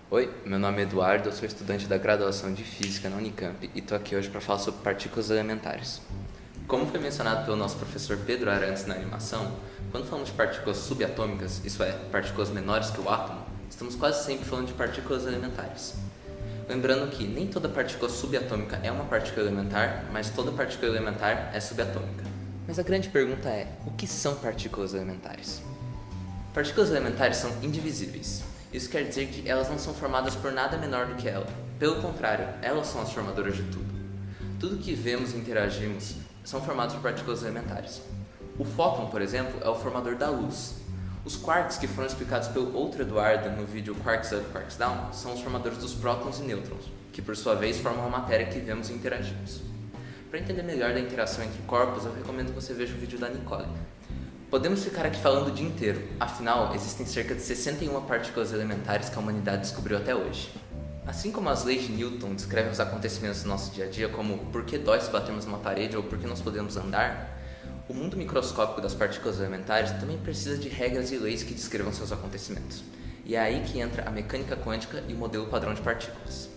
Oi, meu nome é Eduardo, eu sou estudante da graduação de Física na Unicamp e estou aqui hoje para falar sobre partículas elementares. Como foi mencionado pelo nosso professor Pedro Arantes na animação, quando falamos de partículas subatômicas, isso é, partículas menores que o átomo, estamos quase sempre falando de partículas elementares. Lembrando que nem toda partícula subatômica é uma partícula elementar, mas toda partícula elementar é subatômica. Mas a grande pergunta é, o que são partículas elementares? Partículas elementares são indivisíveis. Isso quer dizer que elas não são formadas por nada menor do que ela. Pelo contrário, elas são as formadoras de tudo. Tudo que vemos e interagimos são formados por partículas elementares. O fóton, por exemplo, é o formador da luz. Os quarks, que foram explicados pelo outro Eduardo no vídeo Quarks Up, Quarks Down, são os formadores dos prótons e nêutrons, que por sua vez formam a matéria que vemos e interagimos. Para entender melhor da interação entre corpos, eu recomendo que você veja o vídeo da Nicole. Podemos ficar aqui falando o dia inteiro, afinal, existem cerca de 61 partículas elementares que a humanidade descobriu até hoje. Assim como as leis de Newton descrevem os acontecimentos do nosso dia a dia, como por que dói se batemos numa parede ou por que nós podemos andar, o mundo microscópico das partículas elementares também precisa de regras e leis que descrevam seus acontecimentos. E é aí que entra a mecânica quântica e o modelo padrão de partículas.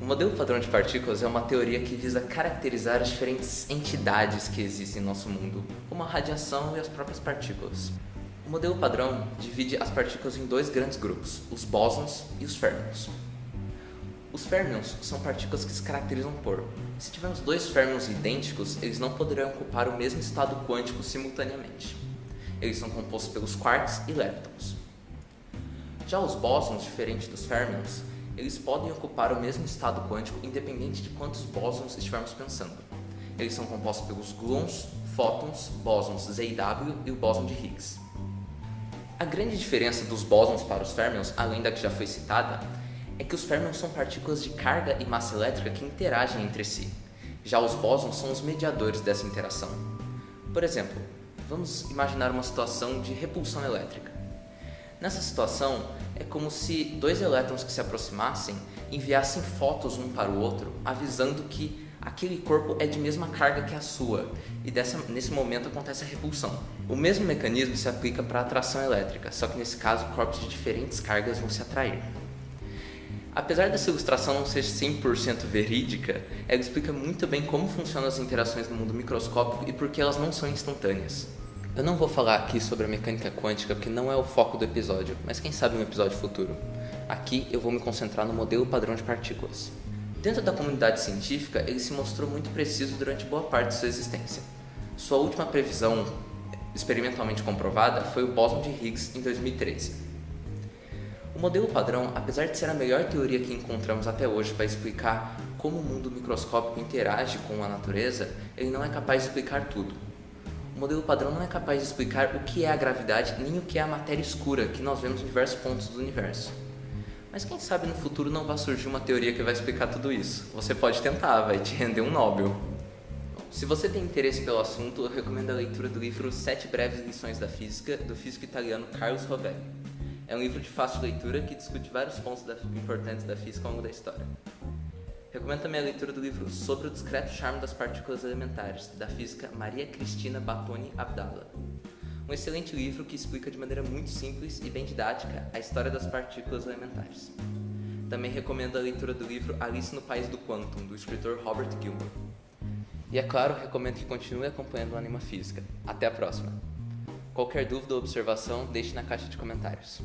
O modelo padrão de partículas é uma teoria que visa caracterizar as diferentes entidades que existem no nosso mundo, como a radiação e as próprias partículas. O modelo padrão divide as partículas em dois grandes grupos, os bósons e os férmions. Os férmions são partículas que se caracterizam por, se tivermos dois férmions idênticos, eles não poderão ocupar o mesmo estado quântico simultaneamente. Eles são compostos pelos quarks e leptons. Já os bósons, diferente dos férmions, eles podem ocupar o mesmo estado quântico independente de quantos bósons estivermos pensando. Eles são compostos pelos gluons, fótons, bósons ZW e o bóson de Higgs. A grande diferença dos bósons para os férmions, além da que já foi citada, é que os férmions são partículas de carga e massa elétrica que interagem entre si. Já os bósons são os mediadores dessa interação. Por exemplo, vamos imaginar uma situação de repulsão elétrica. Nessa situação, é como se dois elétrons que se aproximassem enviassem fótons um para o outro, avisando que aquele corpo é de mesma carga que a sua, e nesse momento acontece a repulsão. O mesmo mecanismo se aplica para a atração elétrica, só que nesse caso corpos de diferentes cargas vão se atrair. Apesar dessa ilustração não ser 100% verídica, ela explica muito bem como funcionam as interações no mundo microscópico e por que elas não são instantâneas. Eu não vou falar aqui sobre a mecânica quântica porque não é o foco do episódio, mas quem sabe em um episódio futuro. Aqui eu vou me concentrar no modelo padrão de partículas. Dentro da comunidade científica, ele se mostrou muito preciso durante boa parte de sua existência. Sua última previsão experimentalmente comprovada foi o bóson de Higgs em 2013. O modelo padrão, apesar de ser a melhor teoria que encontramos até hoje para explicar como o mundo microscópico interage com a natureza, ele não é capaz de explicar tudo. O modelo padrão não é capaz de explicar o que é a gravidade nem o que é a matéria escura que nós vemos em diversos pontos do universo. Mas quem sabe no futuro não vai surgir uma teoria que vai explicar tudo isso. Você pode tentar, vai te render um Nobel. Se você tem interesse pelo assunto, eu recomendo a leitura do livro 7 breves lições da física, do físico italiano Carlos Rovelli. É um livro de fácil leitura que discute vários pontos importantes da física ao longo da história. Recomendo também a leitura do livro Sobre o Discreto Charme das Partículas Elementares, da física Maria Cristina Battoni Abdalla. Um excelente livro que explica de maneira muito simples e bem didática a história das partículas elementares. Também recomendo a leitura do livro Alice no País do Quantum, do escritor Robert Gilbert. E é claro, recomendo que continue acompanhando o Anima Física. Até a próxima! Qualquer dúvida ou observação, deixe na caixa de comentários.